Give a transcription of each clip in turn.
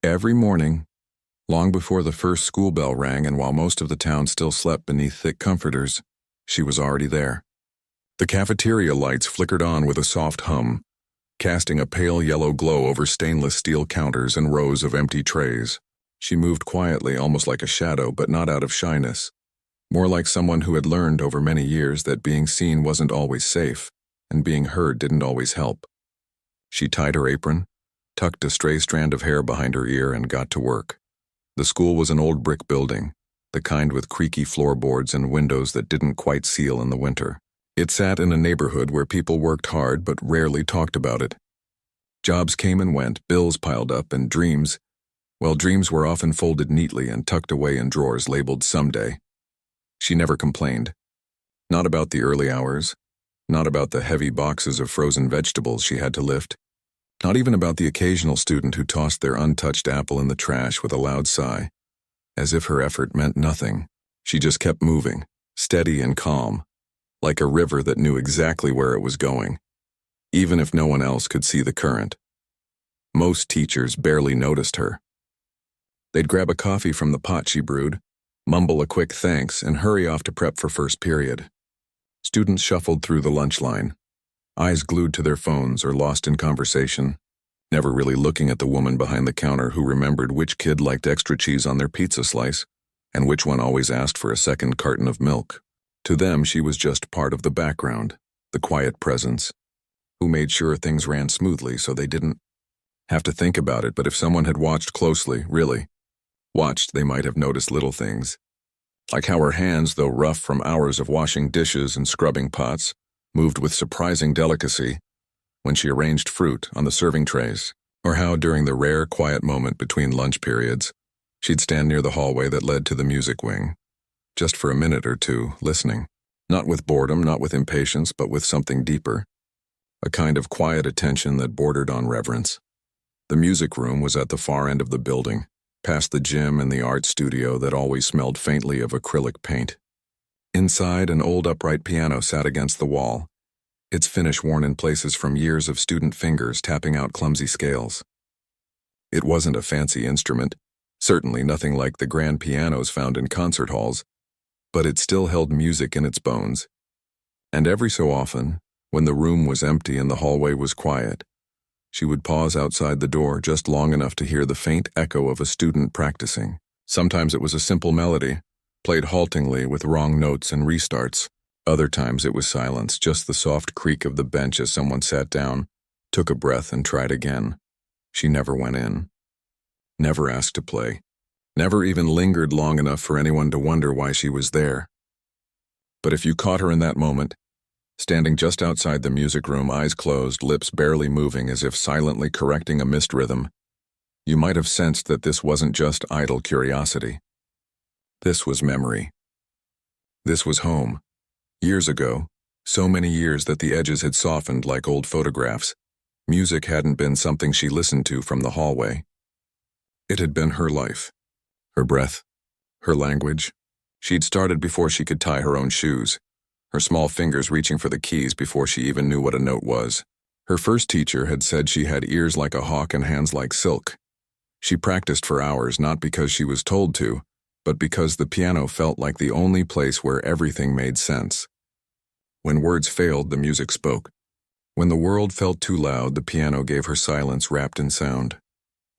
Every morning, long before the first school bell rang and while most of the town still slept beneath thick comforters, she was already there. The cafeteria lights flickered on with a soft hum, casting a pale yellow glow over stainless steel counters and rows of empty trays. She moved quietly, almost like a shadow, but not out of shyness. More like someone who had learned over many years that being seen wasn't always safe, and being heard didn't always help. She tied her apron, tucked a stray strand of hair behind her ear, and got to work. The school was an old brick building, the kind with creaky floorboards and windows that didn't quite seal in the winter. It sat in a neighborhood where people worked hard but rarely talked about it. Jobs came and went, bills piled up, and dreams were often folded neatly and tucked away in drawers labeled someday. She never complained. Not about the early hours, not about the heavy boxes of frozen vegetables she had to lift, not even about the occasional student who tossed their untouched apple in the trash with a loud sigh. As if her effort meant nothing, she just kept moving, steady and calm, like a river that knew exactly where it was going, even if no one else could see the current. Most teachers barely noticed her. They'd grab a coffee from the pot she brewed, mumble a quick thanks, and hurry off to prep for first period. Students shuffled through the lunch line, eyes glued to their phones or lost in conversation, never really looking at the woman behind the counter who remembered which kid liked extra cheese on their pizza slice and which one always asked for a second carton of milk. To them, she was just part of the background, the quiet presence, who made sure things ran smoothly so they didn't have to think about it. But if someone had watched closely, really watched, they might have noticed little things, like how her hands, though rough from hours of washing dishes and scrubbing pots, moved with surprising delicacy when she arranged fruit on the serving trays, or how during the rare quiet moment between lunch periods, she'd stand near the hallway that led to the music wing, just for a minute or two, listening, not with boredom, not with impatience, but with something deeper, a kind of quiet attention that bordered on reverence. The music room was at the far end of the building, past the gym and the art studio that always smelled faintly of acrylic paint. Inside, an old upright piano sat against the wall, its finish worn in places from years of student fingers tapping out clumsy scales. It wasn't a fancy instrument, certainly nothing like the grand pianos found in concert halls, but it still held music in its bones. And every so often, when the room was empty and the hallway was quiet, she would pause outside the door just long enough to hear the faint echo of a student practicing. Sometimes it was a simple melody, played haltingly with wrong notes and restarts. Other times it was silence, just the soft creak of the bench as someone sat down, took a breath, and tried again. She never went in, never asked to play, never even lingered long enough for anyone to wonder why she was there. But if you caught her in that moment, standing just outside the music room, eyes closed, lips barely moving as if silently correcting a missed rhythm, you might have sensed that this wasn't just idle curiosity. This was memory. This was home. Years ago, so many years that the edges had softened like old photographs, music hadn't been something she listened to from the hallway. It had been her life, her breath, her language. She'd started before she could tie her own shoes, her small fingers reaching for the keys before she even knew what a note was. Her first teacher had said she had ears like a hawk and hands like silk. She practiced for hours, not because she was told to, but because the piano felt like the only place where everything made sense. When words failed, the music spoke. When the world felt too loud, the piano gave her silence wrapped in sound.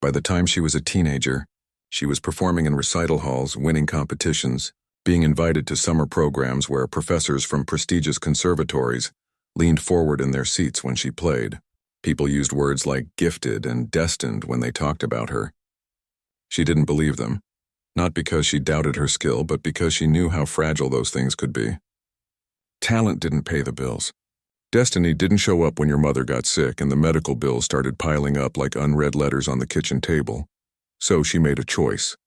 By the time she was a teenager, she was performing in recital halls, winning competitions, being invited to summer programs where professors from prestigious conservatories leaned forward in their seats when she played. People used words like gifted and destined when they talked about her. She didn't believe them, not because she doubted her skill, but because she knew how fragile those things could be. Talent didn't pay the bills. Destiny didn't show up when your mother got sick and the medical bills started piling up like unread letters on the kitchen table. So she made a choice.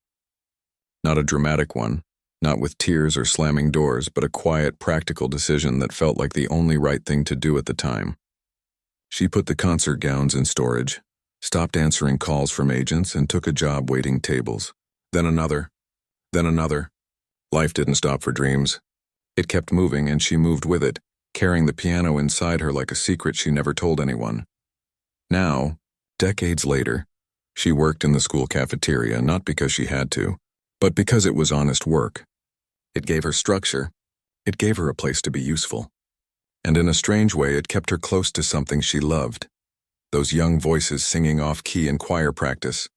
Not a dramatic one, not with tears or slamming doors, but a quiet, practical decision that felt like the only right thing to do at the time. She put the concert gowns in storage, stopped answering calls from agents, and took a job waiting tables. Then another. Then another. Life didn't stop for dreams. It kept moving, and she moved with it, carrying the piano inside her like a secret she never told anyone. Now, decades later, She worked in the school cafeteria not because she had to, but because it was honest work. It gave her structure. It gave her a place to be useful. And in a strange way, it kept her close to something she loved. Those young voices singing off-key in choir practice,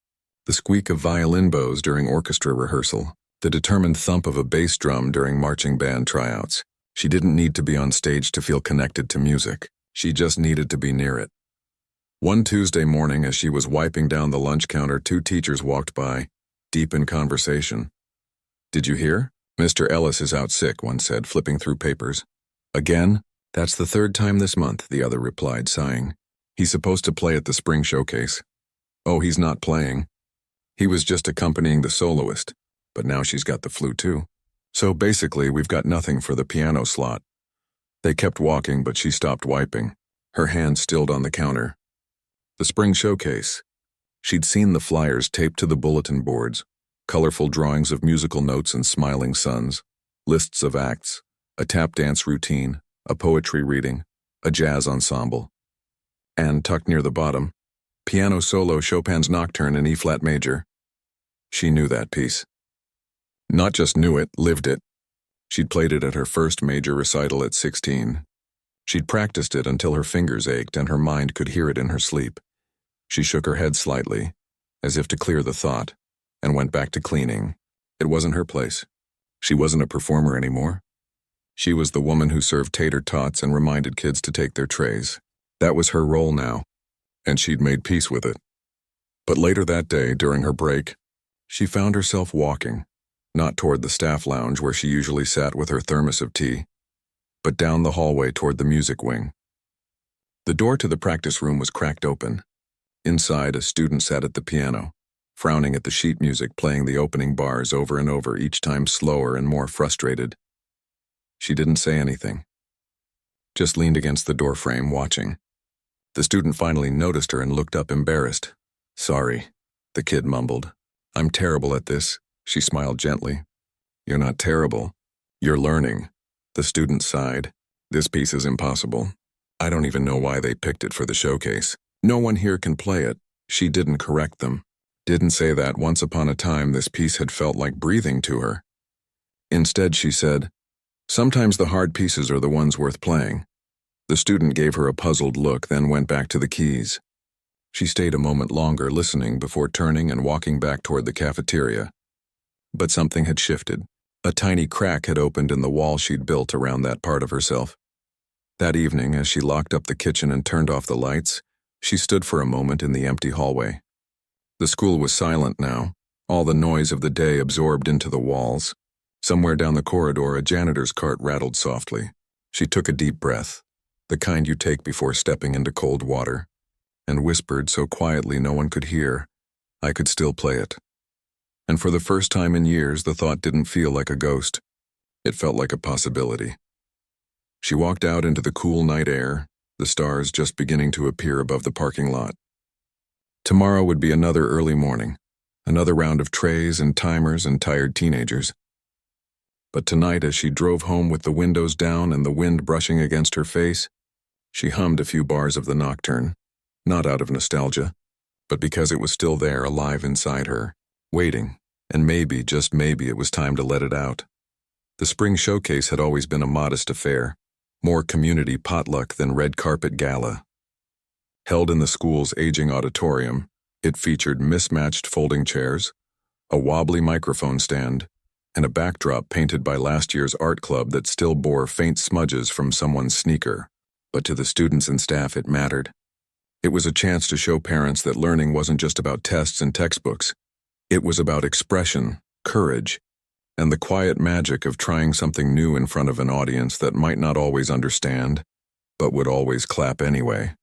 the squeak of violin bows during orchestra rehearsal, the determined thump of a bass drum during marching band tryouts. She didn't need to be on stage to feel connected to music. She just needed to be near it. One Tuesday morning, as she was wiping down the lunch counter, two teachers walked by, deep in conversation. "Did you hear? Mr. Ellis is out sick," one said, flipping through papers. "Again? That's the third time this month," the other replied, sighing. "He's supposed to play at the spring showcase." "Oh, he's not playing. He was just accompanying the soloist, but now she's got the flu too. So basically, we've got nothing for the piano slot." They kept walking, but she stopped wiping, her hand stilled on the counter. The spring showcase. She'd seen the flyers taped to the bulletin boards, colorful drawings of musical notes and smiling suns, lists of acts, a tap dance routine, a poetry reading, a jazz ensemble. And tucked near the bottom, piano solo Chopin's Nocturne in E-flat major. She knew that piece. Not just knew it, lived it. She'd played it at her first major recital at 16. She'd practiced it until her fingers ached and her mind could hear it in her sleep. She shook her head slightly, as if to clear the thought, and went back to cleaning. It wasn't her place. She wasn't a performer anymore. She was the woman who served tater tots and reminded kids to take their trays. That was her role now, and she'd made peace with it. But later that day, during her break, she found herself walking, not toward the staff lounge where she usually sat with her thermos of tea, but down the hallway toward the music wing. The door to the practice room was cracked open. Inside, a student sat at the piano, frowning at the sheet music playing the opening bars over and over, each time slower and more frustrated. She didn't say anything, just leaned against the doorframe, watching. The student finally noticed her and looked up, embarrassed. "Sorry," the kid mumbled. "I'm terrible at this," she smiled gently. "You're not terrible. You're learning," the student sighed. "This piece is impossible. I don't even know why they picked it for the showcase. No one here can play it." She didn't correct them. Didn't say that once upon a time this piece had felt like breathing to her. Instead, she said, "Sometimes the hard pieces are the ones worth playing." The student gave her a puzzled look, then went back to the keys. She stayed a moment longer, listening before turning and walking back toward the cafeteria. But something had shifted. A tiny crack had opened in the wall she'd built around that part of herself. That evening, as she locked up the kitchen and turned off the lights, she stood for a moment in the empty hallway. The school was silent now, all the noise of the day absorbed into the walls. Somewhere down the corridor, a janitor's cart rattled softly. She took a deep breath, the kind you take before stepping into cold water, and whispered so quietly no one could hear, "I could still play it." And for the first time in years, the thought didn't feel like a ghost. It felt like a possibility. She walked out into the cool night air, the stars just beginning to appear above the parking lot. Tomorrow would be another early morning, another round of trays and timers and tired teenagers. But tonight, as she drove home with the windows down and the wind brushing against her face, she hummed a few bars of the Nocturne, not out of nostalgia, but because it was still there, alive inside her, waiting, and maybe, just maybe, it was time to let it out. The spring showcase had always been a modest affair, more community potluck than red carpet gala. Held in the school's aging auditorium, it featured mismatched folding chairs, a wobbly microphone stand, and a backdrop painted by last year's art club that still bore faint smudges from someone's sneaker. But to the students and staff, it mattered. It was a chance to show parents that learning wasn't just about tests and textbooks. It was about expression, courage, and the quiet magic of trying something new in front of an audience that might not always understand, but would always clap anyway.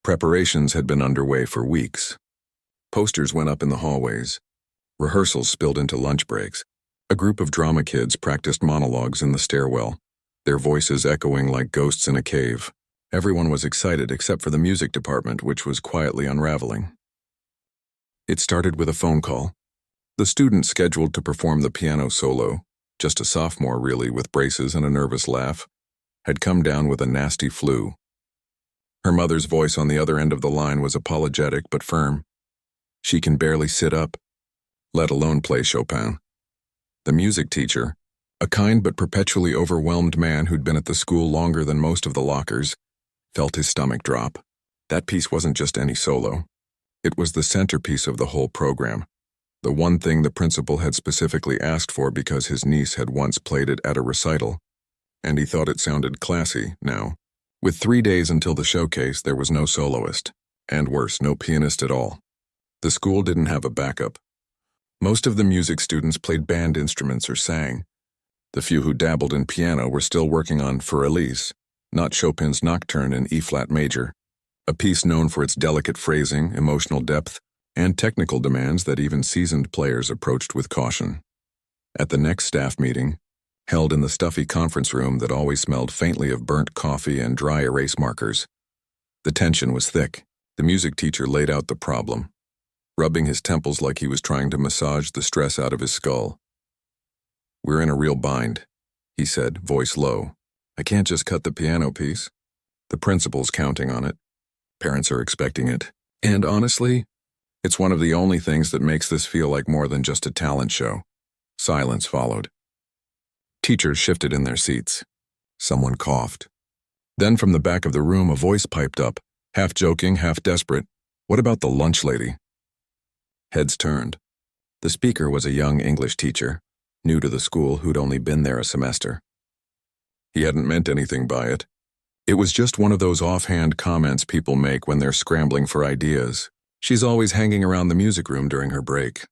Preparations had been underway for weeks. Posters went up in the hallways. Rehearsals spilled into lunch breaks. A group of drama kids practiced monologues in the stairwell, their voices echoing like ghosts in a cave. Everyone was excited except for the music department, which was quietly unraveling. It started with a phone call. The student scheduled to perform the piano solo, just a sophomore really with braces and a nervous laugh, had come down with a nasty flu. Her mother's voice on the other end of the line was apologetic but firm. She can barely sit up, let alone play Chopin. The music teacher, a kind but perpetually overwhelmed man who'd been at the school longer than most of the lockers, felt his stomach drop. That piece wasn't just any solo. It was the centerpiece of the whole program. The one thing the principal had specifically asked for because his niece had once played it at a recital, and he thought it sounded classy now. With 3 days until the showcase, there was no soloist, and worse, no pianist at all. The school didn't have a backup. Most of the music students played band instruments or sang. The few who dabbled in piano were still working on For Elise, not Chopin's Nocturne in E-flat major, a piece known for its delicate phrasing, emotional depth, and technical demands that even seasoned players approached with caution. At the next staff meeting, held in the stuffy conference room that always smelled faintly of burnt coffee and dry erase markers, the tension was thick. The music teacher laid out the problem, rubbing his temples like he was trying to massage the stress out of his skull. "We're in a real bind," he said, voice low. "I can't just cut the piano piece. The principal's counting on it. Parents are expecting it. And honestly, it's one of the only things that makes this feel like more than just a talent show." Silence followed. Teachers shifted in their seats. Someone coughed. Then from the back of the room a voice piped up, half joking, half desperate. "What about the lunch lady?" Heads turned. The speaker was a young English teacher, new to the school, who'd only been there a semester. He hadn't meant anything by it. It was just one of those offhand comments people make when they're scrambling for ideas. "She's always hanging around the music room during her break.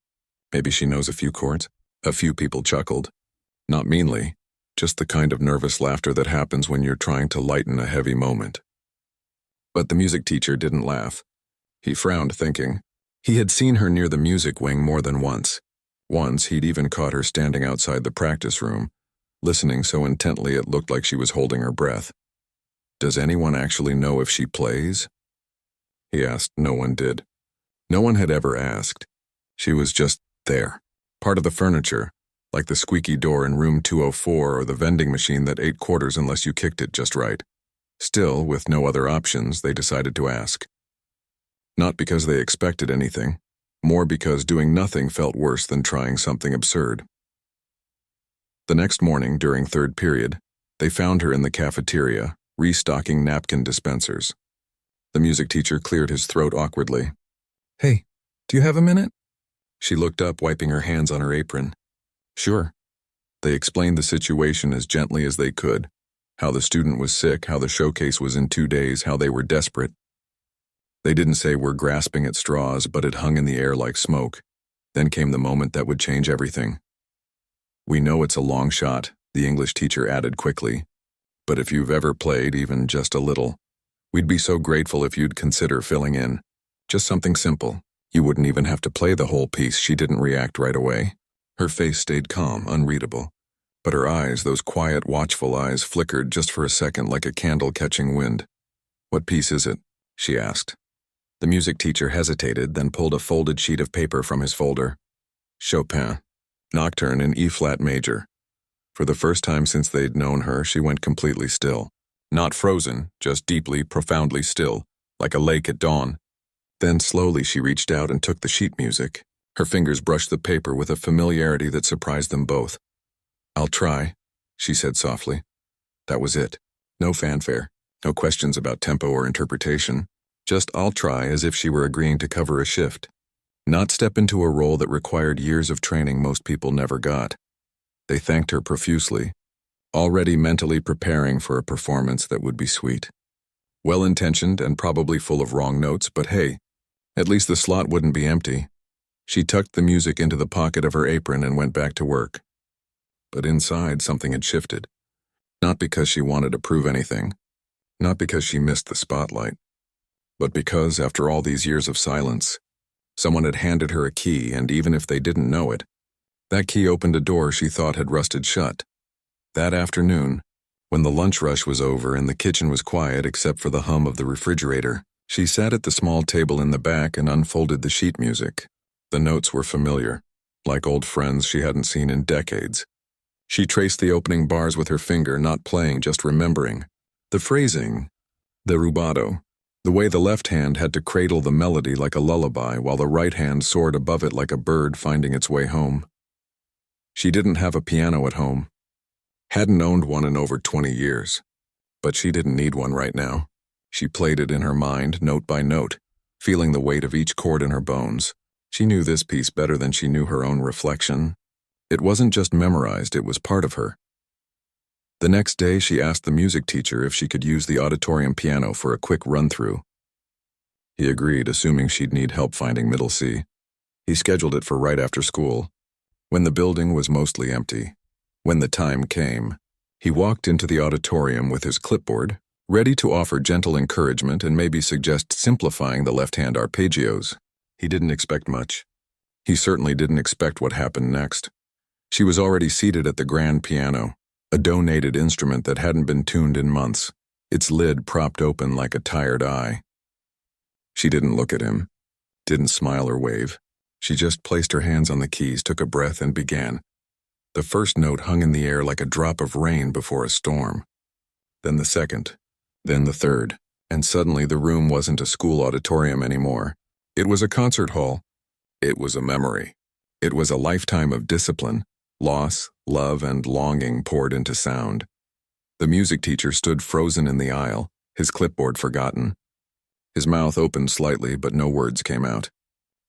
Maybe she knows a few chords." A few people chuckled. Not meanly, just the kind of nervous laughter that happens when you're trying to lighten a heavy moment. But the music teacher didn't laugh. He frowned, thinking. He had seen her near the music wing more than once. Once he'd even caught her standing outside the practice room, listening so intently it looked like she was holding her breath. "Does anyone actually know if she plays?" He asked. No one did. No one had ever asked. She was just there, part of the furniture, like the squeaky door in room 204 or the vending machine that ate quarters unless you kicked it just right. Still, with no other options, they decided to ask. Not because they expected anything, more because doing nothing felt worse than trying something absurd. The next morning, during third period, they found her in the cafeteria, restocking napkin dispensers. The music teacher cleared his throat awkwardly. "Hey, do you have a minute?" She looked up, wiping her hands on her apron. "Sure." They explained the situation as gently as they could, how the student was sick, how the showcase was in 2 days, how they were desperate. They didn't say we're grasping at straws, but it hung in the air like smoke. Then came the moment that would change everything. "We know it's a long shot," the English teacher added quickly, "but if you've ever played, even just a little, we'd be so grateful if you'd consider filling in. Just something simple. You wouldn't even have to play the whole piece." She didn't react right away. Her face stayed calm, unreadable. But her eyes, those quiet, watchful eyes, flickered just for a second like a candle catching wind. "What piece is it?" she asked. The music teacher hesitated, then pulled a folded sheet of paper from his folder. "Chopin, Nocturne in E-flat major." For the first time since they'd known her, she went completely still. Not frozen, just deeply, profoundly still, like a lake at dawn. Then slowly she reached out and took the sheet music. Her fingers brushed the paper with a familiarity that surprised them both. "I'll try," she said softly. That was it. No fanfare, no questions about tempo or interpretation. Just "I'll try," as if she were agreeing to cover a shift. Not step into a role that required years of training most people never got. They thanked her profusely, already mentally preparing for a performance that would be sweet. Well-intentioned and probably full of wrong notes, but hey, at least the slot wouldn't be empty. She tucked the music into the pocket of her apron and went back to work. But inside, something had shifted. Not because she wanted to prove anything, not because she missed the spotlight, but because, after all these years of silence, someone had handed her a key, and even if they didn't know it, that key opened a door she thought had rusted shut. That afternoon, when the lunch rush was over and the kitchen was quiet except for the hum of the refrigerator, she sat at the small table in the back and unfolded the sheet music. The notes were familiar, like old friends she hadn't seen in decades. She traced the opening bars with her finger, not playing, just remembering. The phrasing, the rubato, The way the left hand had to cradle the melody like a lullaby while the right hand soared above it like a bird finding its way home. She didn't have a piano at home. Hadn't owned one in over 20 years. But she didn't need one right now. She played it in her mind, note by note, feeling the weight of each chord in her bones. She knew this piece better than she knew her own reflection. It wasn't just memorized, it was part of her. The next day, she asked the music teacher if she could use the auditorium piano for a quick run-through. He agreed, assuming she'd need help finding middle C. He scheduled it for right after school, when the building was mostly empty. When the time came, he walked into the auditorium with his clipboard, ready to offer gentle encouragement and maybe suggest simplifying the left-hand arpeggios. He didn't expect much. He certainly didn't expect what happened next. She was already seated at the grand piano, a donated instrument that hadn't been tuned in months, its lid propped open like a tired eye. She didn't look at him, didn't smile or wave. She just placed her hands on the keys, took a breath, and began. The first note hung in the air like a drop of rain before a storm. Then the second, then the third, and suddenly the room wasn't a school auditorium anymore. It was a concert hall. It was a memory. It was a lifetime of discipline, loss, love, and longing poured into sound. The music teacher stood frozen in the aisle, his clipboard forgotten. His mouth opened slightly, but no words came out.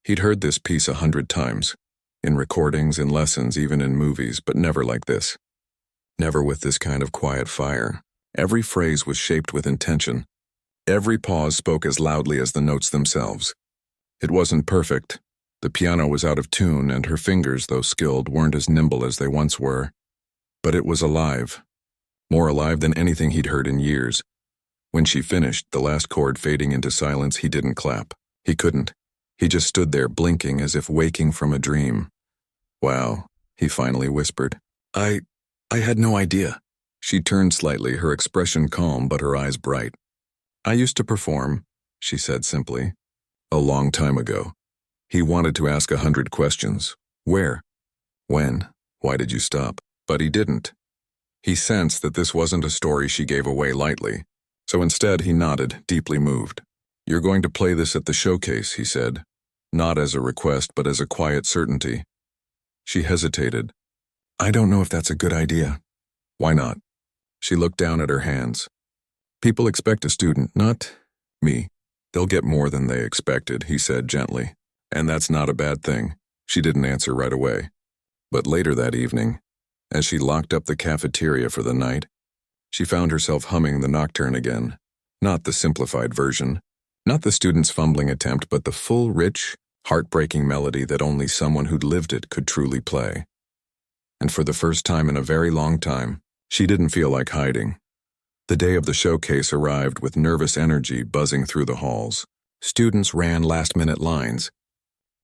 He'd heard this piece 100 times, in recordings, in lessons, even in movies, but never like this. Never with this kind of quiet fire. Every phrase was shaped with intention. Every pause spoke as loudly as the notes themselves. It wasn't perfect. The piano was out of tune, and her fingers, though skilled, weren't as nimble as they once were. But it was alive. More alive than anything he'd heard in years. When she finished, the last chord fading into silence, he didn't clap. He couldn't. He just stood there blinking as if waking from a dream. "Wow," he finally whispered. I had no idea." She turned slightly, her expression calm but her eyes bright. "I used to perform," she said simply. "A long time ago." He wanted to ask 100 questions. Where? When? Why did you stop? But he didn't. He sensed that this wasn't a story she gave away lightly. So instead he nodded, deeply moved. "You're going to play this at the showcase," he said. Not as a request, but as a quiet certainty. She hesitated. "I don't know if that's a good idea." "Why not?" She looked down at her hands. "People expect a student, not me. They'll get more than they expected," he said gently. "And that's not a bad thing." She didn't answer right away. But later that evening, as she locked up the cafeteria for the night, she found herself humming the nocturne again. Not the simplified version, not the student's fumbling attempt, but the full, rich, heartbreaking melody that only someone who'd lived it could truly play. And for the first time in a very long time, she didn't feel like hiding. The day of the showcase arrived with nervous energy buzzing through the halls. Students ran last-minute lines.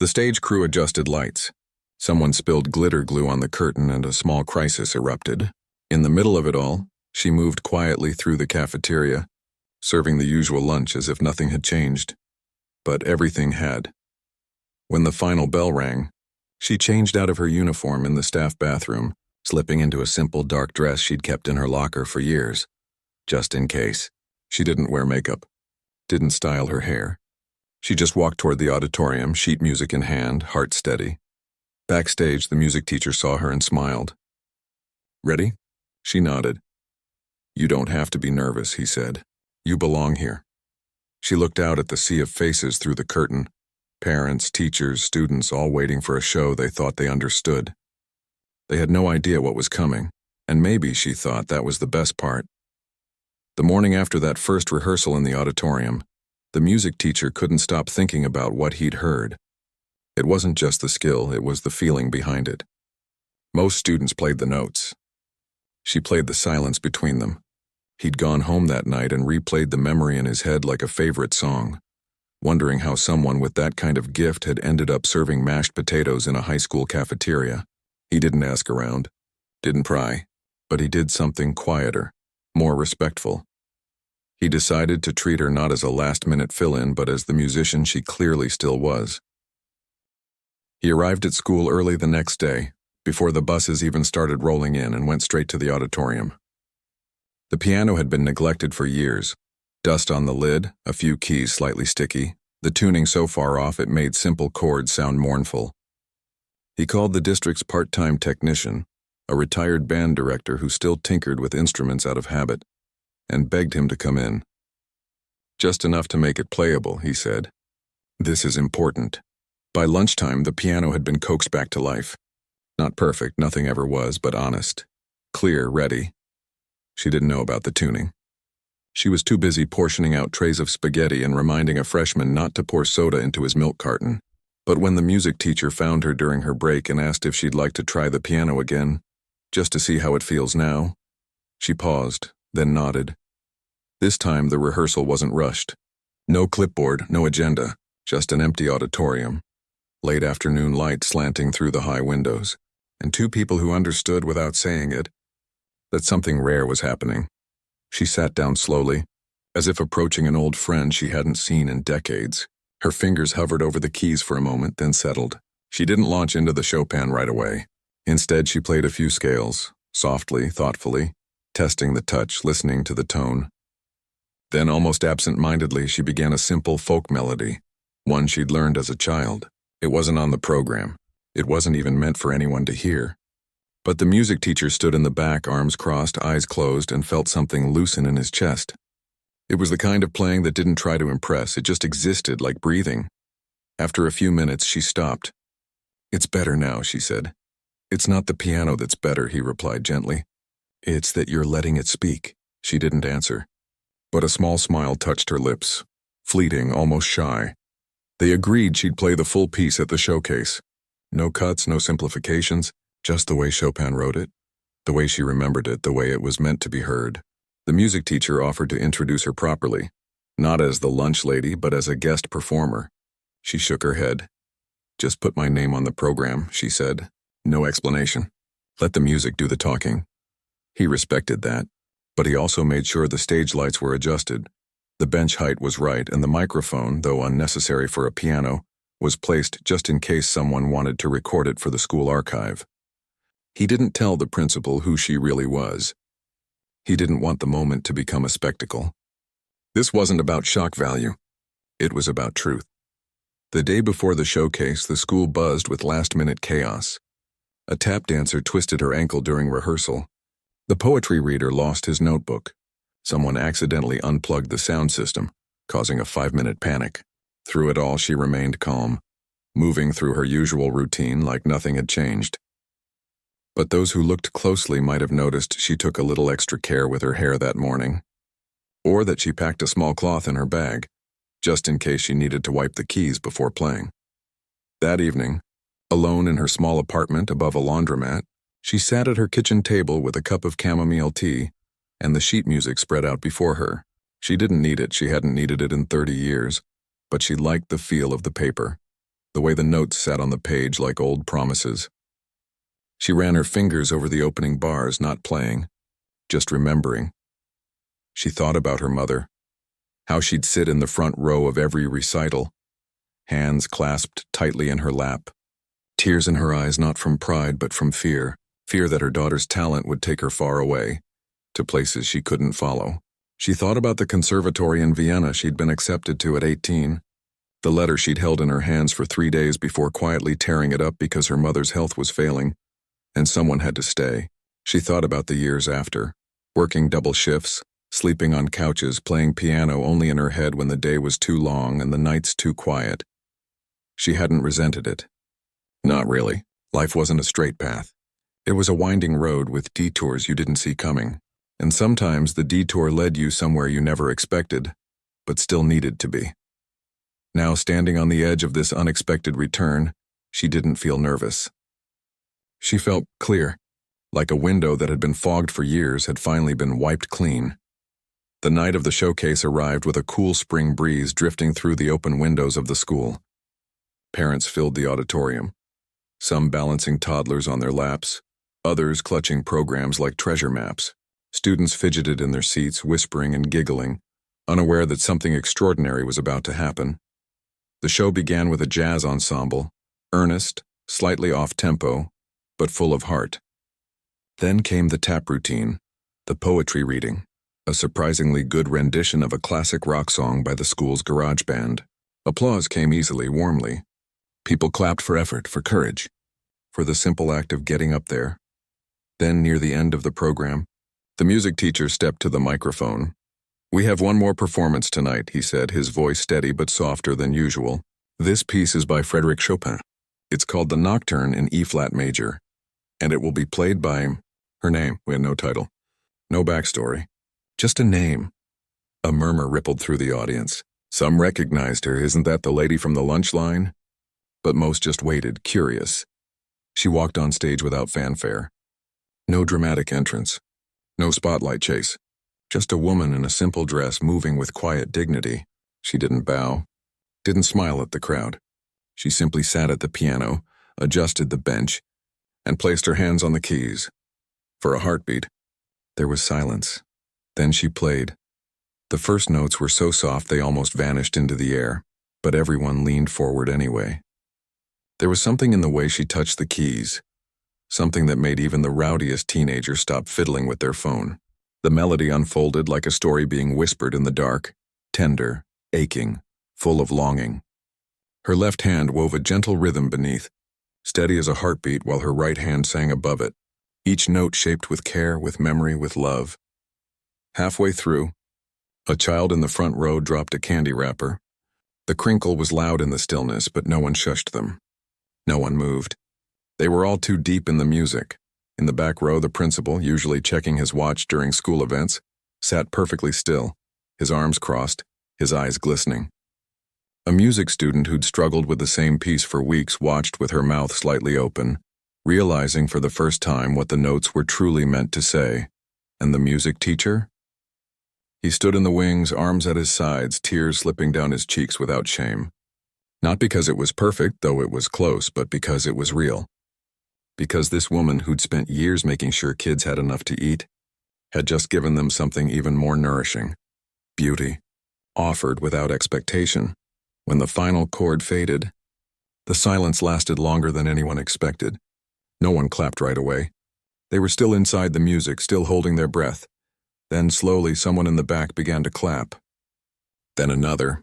The stage crew adjusted lights. Someone spilled glitter glue on the curtain and a small crisis erupted. In the middle of it all, she moved quietly through the cafeteria, serving the usual lunch as if nothing had changed. But everything had. When the final bell rang, she changed out of her uniform in the staff bathroom, slipping into a simple dark dress she'd kept in her locker for years. Just in case. She didn't wear makeup, didn't style her hair. She just walked toward the auditorium, sheet music in hand, heart steady. Backstage, the music teacher saw her and smiled. "Ready?" She nodded. "You don't have to be nervous," he said. "You belong here." She looked out at the sea of faces through the curtain. Parents, teachers, students, all waiting for a show they thought they understood. They had no idea what was coming, and maybe, she thought, that was the best part. The morning after that first rehearsal in the auditorium, the music teacher couldn't stop thinking about what he'd heard. It wasn't just the skill, it was the feeling behind it. Most students played the notes. She played the silence between them. He'd gone home that night and replayed the memory in his head like a favorite song, wondering how someone with that kind of gift had ended up serving mashed potatoes in a high school cafeteria. He didn't ask around, didn't pry, but he did something quieter, more respectful. He decided to treat her not as a last-minute fill-in, but as the musician she clearly still was. He arrived at school early the next day, before the buses even started rolling in, and went straight to the auditorium. The piano had been neglected for years. Dust on the lid, a few keys slightly sticky, the tuning so far off it made simple chords sound mournful. He called the district's part-time technician, a retired band director who still tinkered with instruments out of habit, and begged him to come in. Just enough to make it playable, he said. This is important. By lunchtime, the piano had been coaxed back to life. Not perfect, nothing ever was, but honest. Clear, ready. She didn't know about the tuning. She was too busy portioning out trays of spaghetti and reminding a freshman not to pour soda into his milk carton. But when the music teacher found her during her break and asked if she'd like to try the piano again, just to see how it feels now, she paused, then nodded. This time the rehearsal wasn't rushed. No clipboard, no agenda, just an empty auditorium. Late afternoon light slanting through the high windows, and two people who understood without saying it that something rare was happening. She sat down slowly, as if approaching an old friend she hadn't seen in decades. Her fingers hovered over the keys for a moment, then settled. She didn't launch into the Chopin right away. Instead, she played a few scales, softly, thoughtfully, testing the touch, listening to the tone. Then, almost absent-mindedly, she began a simple folk melody, one she'd learned as a child. It wasn't on the program. It wasn't even meant for anyone to hear. But the music teacher stood in the back, arms crossed, eyes closed, and felt something loosen in his chest. It was the kind of playing that didn't try to impress, it just existed like breathing. After a few minutes, she stopped. "It's better now," she said. "It's not the piano that's better," he replied gently. "It's that you're letting it speak." She didn't answer. But a small smile touched her lips, fleeting, almost shy. They agreed she'd play the full piece at the showcase. No cuts, no simplifications, just the way Chopin wrote it, the way she remembered it, the way it was meant to be heard. The music teacher offered to introduce her properly, not as the lunch lady, but as a guest performer. She shook her head. "Just put my name on the program," she said. "No explanation. Let the music do the talking." He respected that, but he also made sure the stage lights were adjusted. The bench height was right, and the microphone, though unnecessary for a piano, was placed just in case someone wanted to record it for the school archive. He didn't tell the principal who she really was. He didn't want the moment to become a spectacle. This wasn't about shock value. It was about truth. The day before the showcase, the school buzzed with last-minute chaos. A tap dancer twisted her ankle during rehearsal. The poetry reader lost his notebook. Someone accidentally unplugged the sound system, causing a 5-minute panic. Through it all, she remained calm, moving through her usual routine like nothing had changed. But those who looked closely might have noticed she took a little extra care with her hair that morning, or that she packed a small cloth in her bag, just in case she needed to wipe the keys before playing. That evening, alone in her small apartment above a laundromat, she sat at her kitchen table with a cup of chamomile tea and the sheet music spread out before her. She didn't need it, she hadn't needed it in 30 years, but she liked the feel of the paper, the way the notes sat on the page like old promises. She ran her fingers over the opening bars, not playing, just remembering. She thought about her mother, how she'd sit in the front row of every recital, hands clasped tightly in her lap, tears in her eyes not from pride but from fear that her daughter's talent would take her far away, to places she couldn't follow. She thought about the conservatory in Vienna she'd been accepted to at 18, the letter she'd held in her hands for 3 days before quietly tearing it up because her mother's health was failing, and someone had to stay. She thought about the years after, working double shifts, sleeping on couches, playing piano only in her head when the day was too long and the nights too quiet. She hadn't resented it. Not really. Life wasn't a straight path. It was a winding road with detours you didn't see coming, and sometimes the detour led you somewhere you never expected, but still needed to be. Now, standing on the edge of this unexpected return, she didn't feel nervous. She felt clear, like a window that had been fogged for years had finally been wiped clean. The night of the showcase arrived with a cool spring breeze drifting through the open windows of the school. Parents filled the auditorium, some balancing toddlers on their laps, others clutching programs like treasure maps. Students fidgeted in their seats, whispering and giggling, unaware that something extraordinary was about to happen. The show began with a jazz ensemble, earnest, slightly off-tempo, but full of heart. Then came the tap routine, the poetry reading, a surprisingly good rendition of a classic rock song by the school's garage band. Applause came easily, warmly. People clapped for effort, for courage, for the simple act of getting up there. Then, near the end of the program, the music teacher stepped to the microphone. "We have one more performance tonight," he said, his voice steady but softer than usual. "This piece is by Frédéric Chopin. It's called the Nocturne in E-flat major, and it will be played by..." Her name. We had no title. No backstory. Just a name. A murmur rippled through the audience. Some recognized her. "Isn't that the lady from the lunch line?" But most just waited, curious. She walked on stage without fanfare. No dramatic entrance. No spotlight chase. Just a woman in a simple dress moving with quiet dignity. She didn't bow. Didn't smile at the crowd. She simply sat at the piano, adjusted the bench, and placed her hands on the keys. For a heartbeat, there was silence. Then she played. The first notes were so soft they almost vanished into the air, but everyone leaned forward anyway. There was something in the way she touched the keys, something that made even the rowdiest teenager stop fiddling with their phone. The melody unfolded like a story being whispered in the dark, tender, aching, full of longing. Her left hand wove a gentle rhythm beneath, steady as a heartbeat, while her right hand sang above it, each note shaped with care, with memory, with love. Halfway through, a child in the front row dropped a candy wrapper. The crinkle was loud in the stillness, but no one shushed them. No one moved. They were all too deep in the music. In the back row, the principal, usually checking his watch during school events, sat perfectly still, his arms crossed, his eyes glistening. A music student who'd struggled with the same piece for weeks watched with her mouth slightly open, realizing for the first time what the notes were truly meant to say. And the music teacher? He stood in the wings, arms at his sides, tears slipping down his cheeks without shame. Not because it was perfect, though it was close, but because it was real. Because this woman who'd spent years making sure kids had enough to eat had just given them something even more nourishing. Beauty, offered without expectation. When the final chord faded, the silence lasted longer than anyone expected. No one clapped right away. They were still inside the music, still holding their breath. Then slowly someone in the back began to clap. Then another.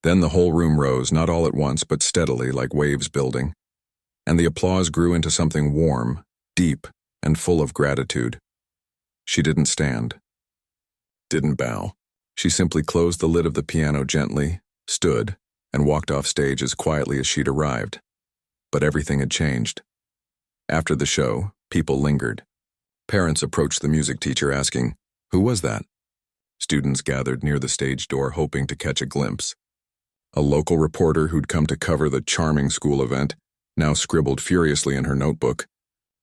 Then the whole room rose, not all at once, but steadily, like waves building. And the applause grew into something warm, deep, and full of gratitude. She didn't stand. Didn't bow. She simply closed the lid of the piano gently, stood, and walked off stage as quietly as she'd arrived. But everything had changed. After the show, people lingered. Parents approached the music teacher asking, "Who was that?" Students gathered near the stage door hoping to catch a glimpse. A local reporter who'd come to cover the charming school event now scribbled furiously in her notebook,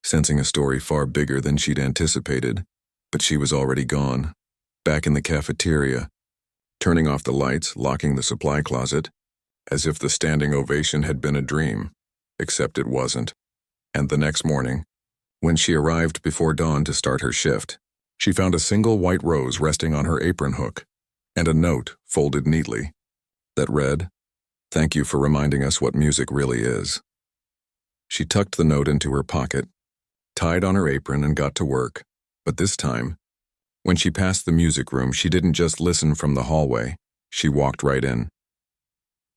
sensing a story far bigger than she'd anticipated. But she was already gone, back in the cafeteria, turning off the lights, locking the supply closet, as if the standing ovation had been a dream, except it wasn't. And the next morning, when she arrived before dawn to start her shift, she found a single white rose resting on her apron hook, and a note folded neatly that read, "Thank you for reminding us what music really is." She tucked the note into her pocket, tied on her apron, and got to work. But this time, when she passed the music room, she didn't just listen from the hallway, she walked right in.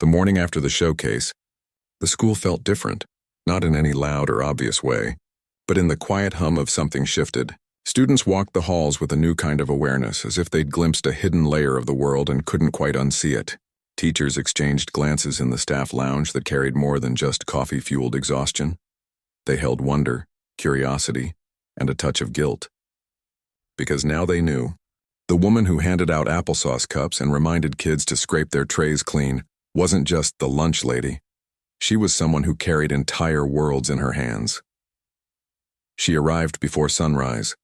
The morning after the showcase, the school felt different, not in any loud or obvious way, but in the quiet hum of something shifted. Students walked the halls with a new kind of awareness, as if they'd glimpsed a hidden layer of the world and couldn't quite unsee it. Teachers exchanged glances in the staff lounge that carried more than just coffee-fueled exhaustion. They held wonder, curiosity, and a touch of guilt. Because now they knew. The woman who handed out applesauce cups and reminded kids to scrape their trays clean wasn't just the lunch lady. She was someone who carried entire worlds in her hands. She arrived before sunrise.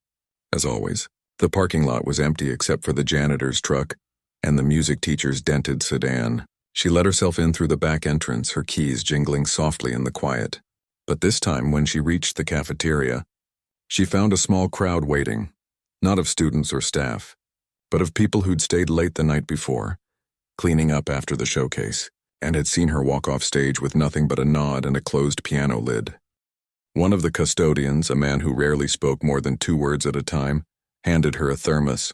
As always, the parking lot was empty except for the janitor's truck and the music teacher's dented sedan. She let herself in through the back entrance, her keys jingling softly in the quiet. But this time, when she reached the cafeteria, she found a small crowd waiting, not of students or staff, but of people who'd stayed late the night before, cleaning up after the showcase, and had seen her walk off stage with nothing but a nod and a closed piano lid. One of the custodians, a man who rarely spoke more than 2 words at a time, handed her a thermos.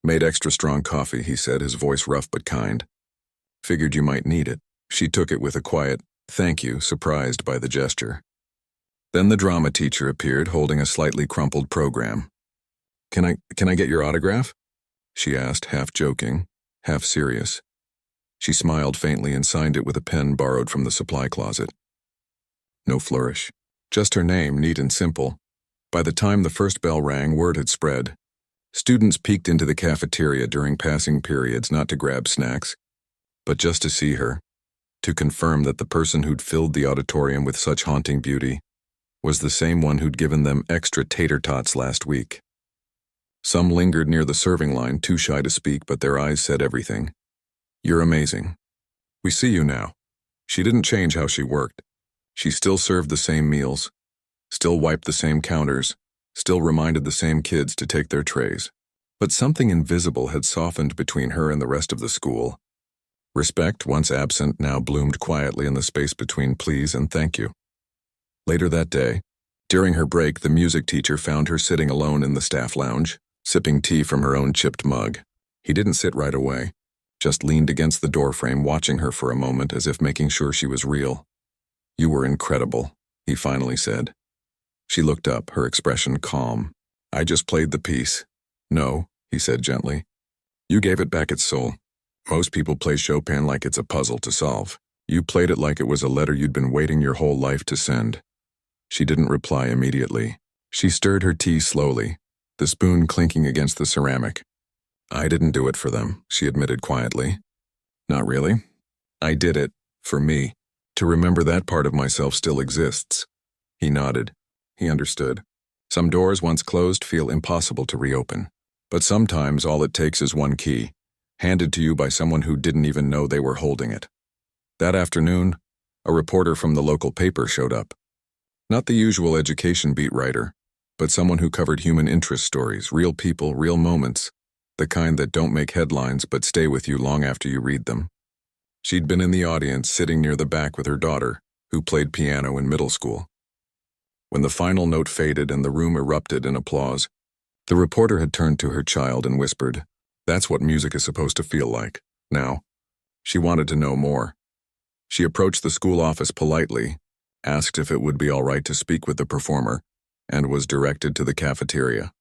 Made extra strong coffee, he said, his voice rough but kind. Figured you might need it. She took it with a quiet, thank you, surprised by the gesture. Then the drama teacher appeared, holding a slightly crumpled program. Can I get your autograph? She asked, half joking, half serious. She smiled faintly and signed it with a pen borrowed from the supply closet. No flourish. Just her name, neat and simple. By the time the first bell rang, word had spread. Students peeked into the cafeteria during passing periods not to grab snacks, but just to see her, to confirm that the person who'd filled the auditorium with such haunting beauty was the same one who'd given them extra tater tots last week. Some lingered near the serving line, too shy to speak, but their eyes said everything. You're amazing. We see you now. She didn't change how she worked. She still served the same meals, still wiped the same counters, still reminded the same kids to take their trays. But something invisible had softened between her and the rest of the school. Respect, once absent, now bloomed quietly in the space between please and thank you. Later that day, during her break, the music teacher found her sitting alone in the staff lounge, sipping tea from her own chipped mug. He didn't sit right away, just leaned against the doorframe, watching her for a moment as if making sure she was real. You were incredible, he finally said. She looked up, her expression calm. I just played the piece. No, he said gently. You gave it back its soul. Most people play Chopin like it's a puzzle to solve. You played it like it was a letter you'd been waiting your whole life to send. She didn't reply immediately. She stirred her tea slowly, the spoon clinking against the ceramic. I didn't do it for them, she admitted quietly. Not really. I did it, for me, to remember that part of myself still exists. He nodded. He understood. Some doors once closed feel impossible to reopen. But sometimes all it takes is one key, handed to you by someone who didn't even know they were holding it. That afternoon, a reporter from the local paper showed up. Not the usual education beat writer, but someone who covered human interest stories, real people, real moments, the kind that don't make headlines but stay with you long after you read them. She'd been in the audience, sitting near the back with her daughter, who played piano in middle school. When the final note faded and the room erupted in applause, the reporter had turned to her child and whispered, "That's what music is supposed to feel like." Now, she wanted to know more. She approached the school office politely, asked if it would be all right to speak with the performer, and was directed to the cafeteria.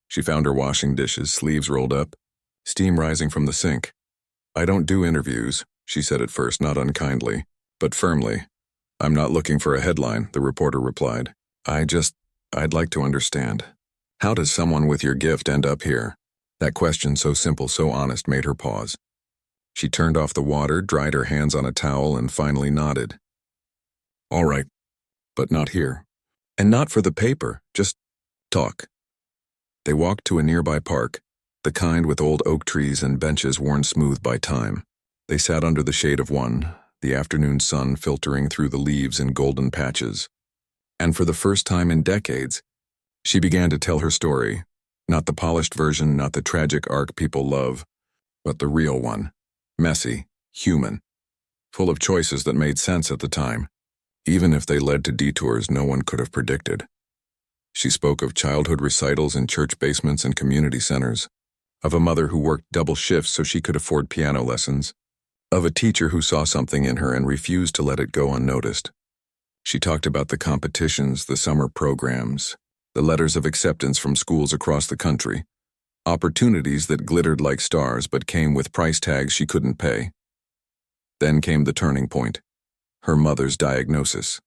She found her washing dishes, sleeves rolled up, steam rising from the sink. I don't do interviews, she said at first, not unkindly, but firmly. I'm not looking for a headline, the reporter replied. I'd like to understand. How does someone with your gift end up here? That question, so simple, so honest, made her pause. She turned off the water, dried her hands on a towel, and finally nodded. All right, but not here. And not for the paper, just talk. They walked to a nearby park, the kind with old oak trees and benches worn smooth by time. They sat under the shade of one, the afternoon sun filtering through the leaves in golden patches. And for the first time in decades, she began to tell her story, not the polished version, not the tragic arc people love, but the real one, messy, human, full of choices that made sense at the time, even if they led to detours no one could have predicted. She spoke of childhood recitals in church basements and community centers, of a mother who worked double shifts so she could afford piano lessons, of a teacher who saw something in her and refused to let it go unnoticed. She talked about the competitions, the summer programs, the letters of acceptance from schools across the country, opportunities that glittered like stars but came with price tags she couldn't pay. Then came the turning point, her mother's diagnosis.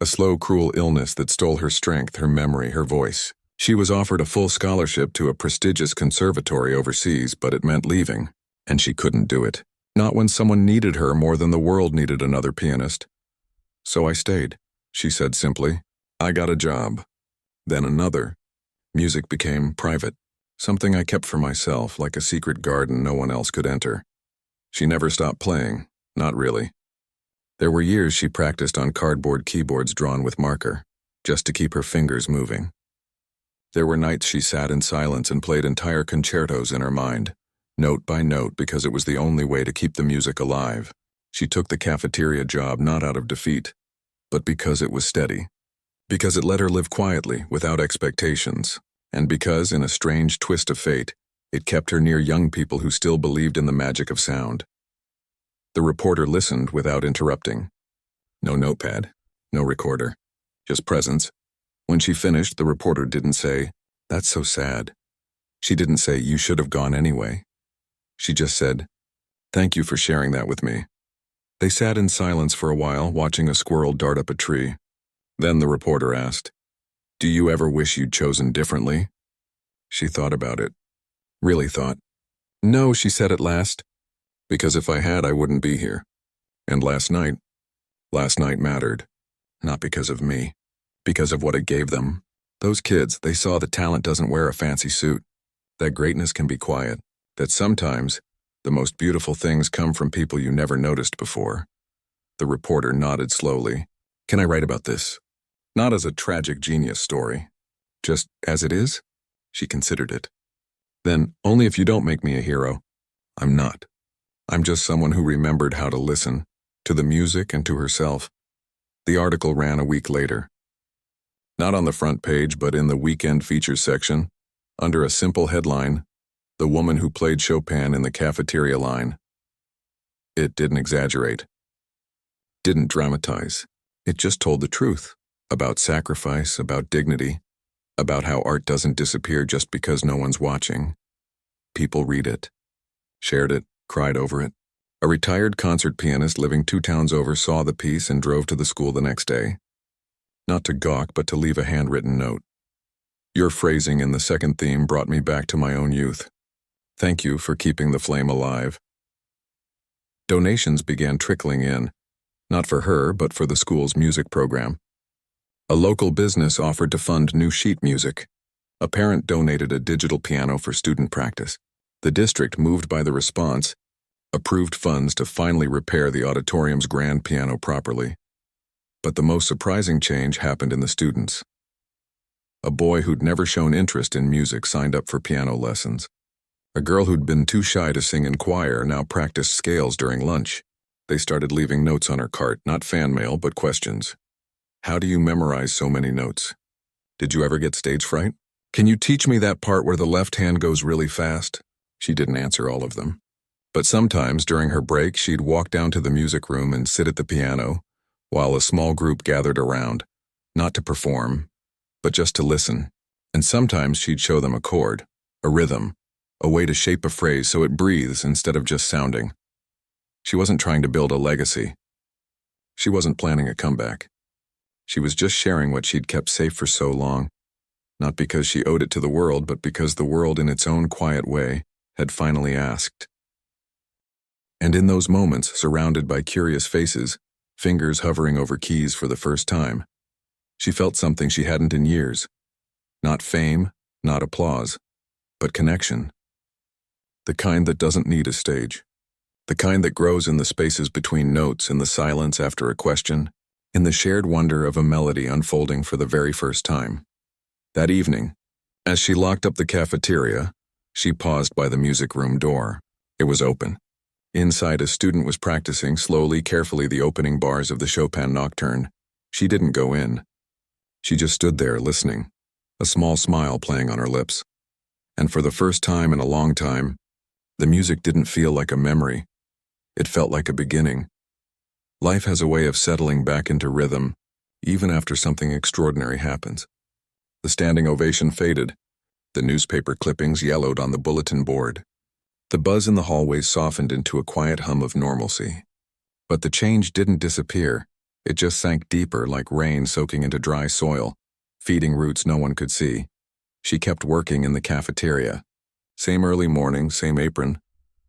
A slow, cruel illness that stole her strength, her memory, her voice. She was offered a full scholarship to a prestigious conservatory overseas, but it meant leaving, and she couldn't do it. Not when someone needed her more than the world needed another pianist. So I stayed, she said simply. I got a job. Then another. Music became private, something I kept for myself, like a secret garden no one else could enter. She never stopped playing, not really. There were years she practiced on cardboard keyboards drawn with marker, just to keep her fingers moving. There were nights she sat in silence and played entire concertos in her mind, note by note, because it was the only way to keep the music alive. She took the cafeteria job not out of defeat, but because it was steady. Because it let her live quietly, without expectations, and because, in a strange twist of fate, It kept her near young people who still believed in the magic of sound. The reporter listened without interrupting. No notepad, no recorder, just presence. When she finished, the reporter didn't say, "That's so sad." She didn't say, "You should have gone anyway." She just said, "Thank you for sharing that with me." They sat in silence for a while, watching a squirrel dart up a tree. Then the reporter asked, "Do you ever wish you'd chosen differently?" She thought about it. Really thought. "No," she said at last, "because if I had, I wouldn't be here. And last night mattered. Not because of me, because of what it gave them. Those kids, they saw that talent doesn't wear a fancy suit, that greatness can be quiet, that sometimes the most beautiful things come from people you never noticed before." The reporter nodded slowly. "Can I write about this? Not as a tragic genius story. Just as it is?" She considered it. "Then, only if you don't make me a hero." "I'm not. I'm just someone who remembered how to listen, to the music and to herself." The article ran a week later. Not on the front page, but in the weekend features section, under a simple headline, "The Woman Who Played Chopin in the Cafeteria Line." It didn't exaggerate. Didn't dramatize. It just told the truth. About sacrifice, about dignity, about how art doesn't disappear just because no one's watching. People read it, shared it, cried over it. A retired concert pianist living 2 towns over saw the piece and drove to the school the next day. Not to gawk, but to leave a handwritten note. "Your phrasing in the second theme brought me back to my own youth. Thank you for keeping the flame alive." Donations began trickling in, not for her, but for the school's music program. A local business offered to fund new sheet music. A parent donated a digital piano for student practice. The district, moved by the response, approved funds to finally repair the auditorium's grand piano properly. But the most surprising change happened in the students. A boy who'd never shown interest in music signed up for piano lessons. A girl who'd been too shy to sing in choir now practiced scales during lunch. They started leaving notes on her cart, not fan mail, but questions. "How do you memorize so many notes? Did you ever get stage fright? Can you teach me that part where the left hand goes really fast?" She didn't answer all of them. But sometimes, during her break, she'd walk down to the music room and sit at the piano, while a small group gathered around, not to perform, but just to listen. And sometimes she'd show them a chord, a rhythm, a way to shape a phrase so it breathes instead of just sounding. She wasn't trying to build a legacy. She wasn't planning a comeback. She was just sharing what she'd kept safe for so long, not because she owed it to the world, but because the world in its own quiet way had finally asked. And in those moments, surrounded by curious faces, fingers hovering over keys for the first time, she felt something she hadn't in years. Not fame, not applause, but connection. The kind that doesn't need a stage. The kind that grows in the spaces between notes, in the silence after a question, in the shared wonder of a melody unfolding for the very first time. That evening, as she locked up the cafeteria, she paused by the music room door. It was open. Inside, a student was practicing slowly, carefully the opening bars of the Chopin Nocturne. She didn't go in. She just stood there listening, a small smile playing on her lips. And for the first time in a long time, the music didn't feel like a memory. It felt like a beginning. Life has a way of settling back into rhythm, even after something extraordinary happens. The standing ovation faded. The newspaper clippings yellowed on the bulletin board. The buzz in the hallways softened into a quiet hum of normalcy. But the change didn't disappear. It just sank deeper, like rain soaking into dry soil, feeding roots no one could see. She kept working in the cafeteria. Same early morning, same apron,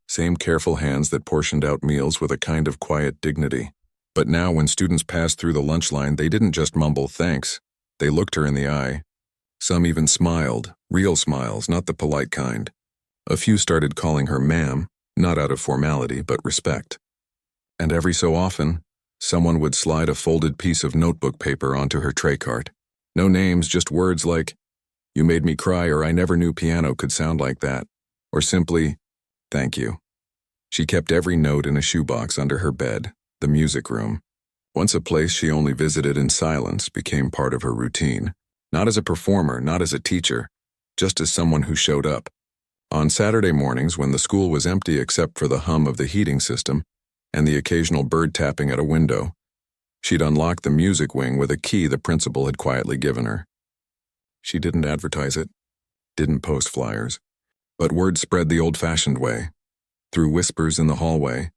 same careful hands that portioned out meals with a kind of quiet dignity. But now when students passed through the lunch line, they didn't just mumble thanks. They looked her in the eye. Some even smiled, real smiles, not the polite kind. A few started calling her ma'am, not out of formality, but respect. And every so often, someone would slide a folded piece of notebook paper onto her tray cart. No names, just words like, "You made me cry," or "I never knew piano could sound like that," or simply, "Thank you." She kept every note in a shoebox under her bed. The music room, once a place she only visited in silence, became part of her routine. Not as a performer, not as a teacher, just as someone who showed up. On Saturday mornings, when the school was empty except for the hum of the heating system and the occasional bird tapping at a window, she'd unlock the music wing with a key the principal had quietly given her. She didn't advertise it, didn't post flyers, but word spread the old-fashioned way, through whispers in the hallway,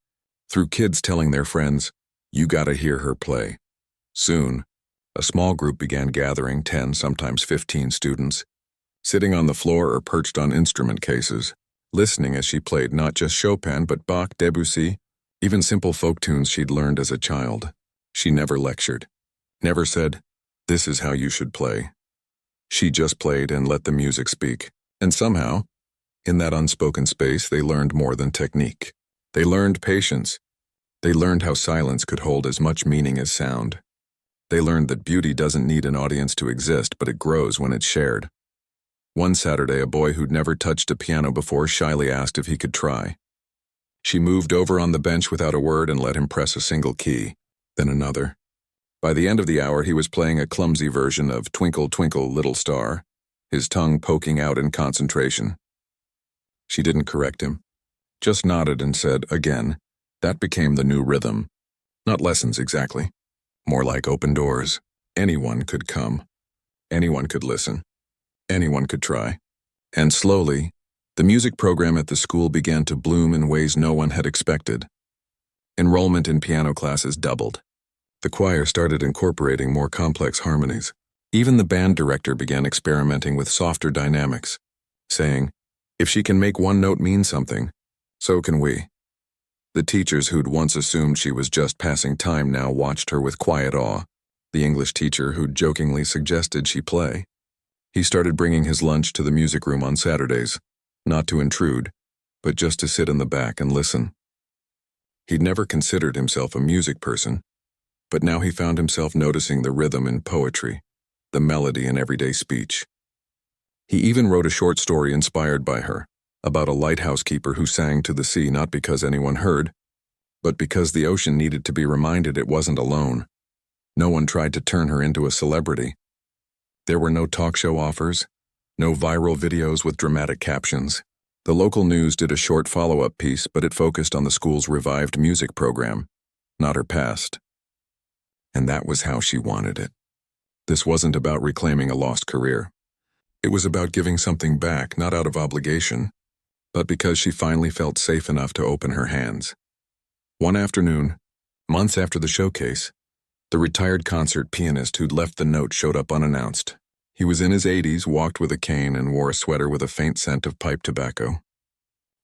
through kids telling their friends, "You gotta hear her play." Soon, a small group began gathering, 10, sometimes 15 students, sitting on the floor or perched on instrument cases, listening as she played not just Chopin but Bach, Debussy, even simple folk tunes she'd learned as a child. She never lectured, never said, "This is how you should play." She just played and let the music speak. And somehow, in that unspoken space, they learned more than technique. They learned patience. They learned how silence could hold as much meaning as sound. They learned that beauty doesn't need an audience to exist, but it grows when it's shared. One Saturday, a boy who'd never touched a piano before shyly asked if he could try. She moved over on the bench without a word and let him press a single key, then another. By the end of the hour, he was playing a clumsy version of Twinkle, Twinkle, Little Star, his tongue poking out in concentration. She didn't correct him, just nodded and said, again, that became the new rhythm. Not lessons exactly, more like open doors. Anyone could come. Anyone could listen. Anyone could try. And slowly, the music program at the school began to bloom in ways no one had expected. Enrollment in piano classes doubled. The choir started incorporating more complex harmonies. Even the band director began experimenting with softer dynamics, saying, "If she can make one note mean something, so can we." The teachers who'd once assumed she was just passing time now watched her with quiet awe. The English teacher who'd jokingly suggested she play. He started bringing his lunch to the music room on Saturdays, not to intrude, but just to sit in the back and listen. He'd never considered himself a music person, but now he found himself noticing the rhythm in poetry, the melody in everyday speech. He even wrote a short story inspired by her, about a lighthouse keeper who sang to the sea not because anyone heard, but because the ocean needed to be reminded it wasn't alone. No one tried to turn her into a celebrity. There were no talk show offers, no viral videos with dramatic captions. The local news did a short follow-up piece, but it focused on the school's revived music program, not her past. And that was how she wanted it. This wasn't about reclaiming a lost career. It was about giving something back, not out of obligation, but because she finally felt safe enough to open her hands. One afternoon, months after the showcase, the retired concert pianist who'd left the note showed up unannounced. He was in his 80s, walked with a cane, and wore a sweater with a faint scent of pipe tobacco.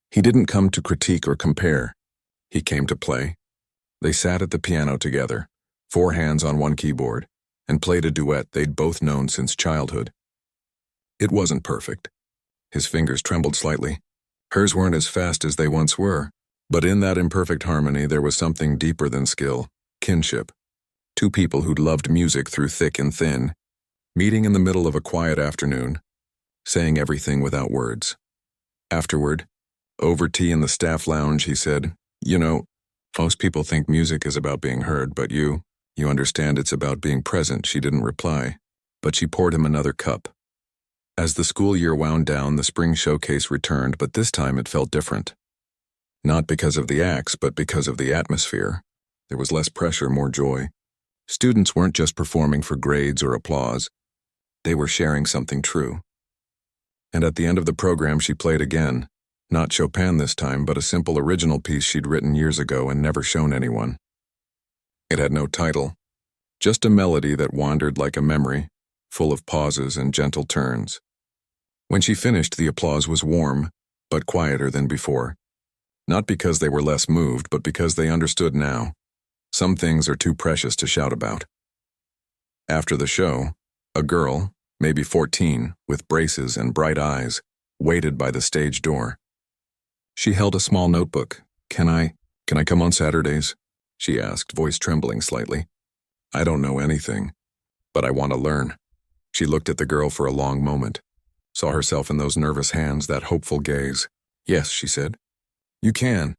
He didn't come to critique or compare. He came to play. They sat at the piano together, 4 hands on one keyboard, and played a duet they'd both known since childhood. It wasn't perfect. His fingers trembled slightly. Hers weren't as fast as they once were, but in that imperfect harmony there was something deeper than skill, kinship. 2 people who'd loved music through thick and thin, meeting in the middle of a quiet afternoon, saying everything without words. Afterward, over tea in the staff lounge, he said, "You know, most people think music is about being heard, but you understand it's about being present." She didn't reply, but she poured him another cup. As the school year wound down, the spring showcase returned, but this time it felt different. Not because of the acts, but because of the atmosphere. There was less pressure, more joy. Students weren't just performing for grades or applause. They were sharing something true. And at the end of the program, she played again. Not Chopin this time, but a simple original piece she'd written years ago and never shown anyone. It had no title, just a melody that wandered like a memory, full of pauses and gentle turns. When she finished, the applause was warm, but quieter than before. Not because they were less moved, but because they understood now. Some things are too precious to shout about. After the show, a girl, maybe 14, with braces and bright eyes, waited by the stage door. She held a small notebook. Can I come on Saturdays?" she asked, voice trembling slightly. "I don't know anything, but I want to learn." She looked at the girl for a long moment, saw herself in those nervous hands, that hopeful gaze. "Yes," she said. "You can."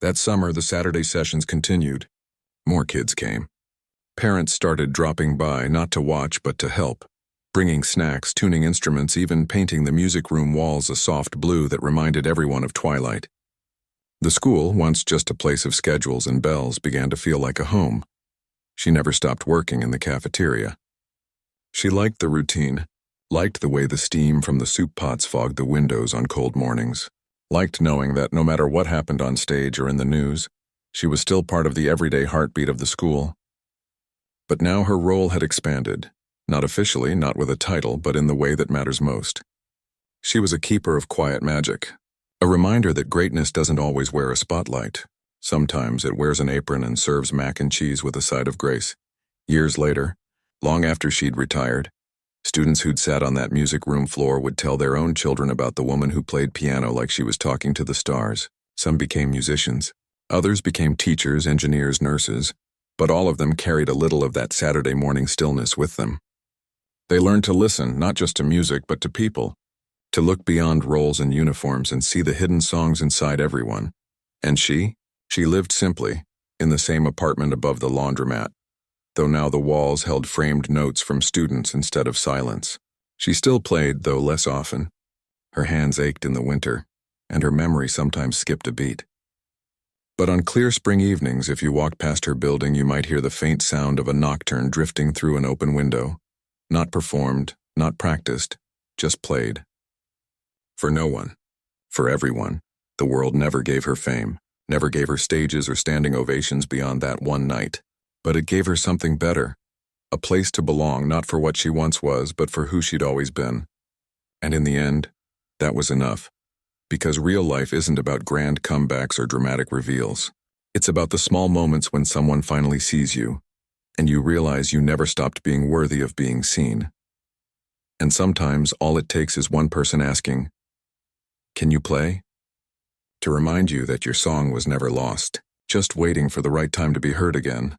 That summer, the Saturday sessions continued. More kids came. Parents started dropping by, not to watch, but to help. bringing snacks, tuning instruments, even painting the music room walls a soft blue that reminded everyone of twilight. The school, once just a place of schedules and bells, began to feel like a home. She never stopped working in the cafeteria. She liked the routine, liked the way the steam from the soup pots fogged the windows on cold mornings, liked knowing that no matter what happened on stage or in the news, she was still part of the everyday heartbeat of the school. But now her role had expanded, not officially, not with a title, but in the way that matters most. She was a keeper of quiet magic, a reminder that greatness doesn't always wear a spotlight. Sometimes it wears an apron and serves mac and cheese with a side of grace. Years later, long after she'd retired, students who'd sat on that music room floor would tell their own children about the woman who played piano like she was talking to the stars. Some became musicians. Others became teachers, engineers, nurses, but all of them carried a little of that Saturday morning stillness with them. They learned to listen, not just to music, but to people, to look beyond roles and uniforms and see the hidden songs inside everyone. And she lived simply, in the same apartment above the laundromat, though now the walls held framed notes from students instead of silence. She still played, though less often. Her hands ached in the winter, and her memory sometimes skipped a beat. But on clear spring evenings, if you walked past her building, you might hear the faint sound of a nocturne drifting through an open window. Not performed, not practiced, just played. For no one, for everyone, the world never gave her fame, never gave her stages or standing ovations beyond that one night. But it gave her something better, a place to belong, not for what she once was, but for who she'd always been. And in the end, that was enough. Because real life isn't about grand comebacks or dramatic reveals. It's about the small moments when someone finally sees you, and you realize you never stopped being worthy of being seen. And sometimes all it takes is one person asking, "Can you play?" to remind you that your song was never lost, just waiting for the right time to be heard again.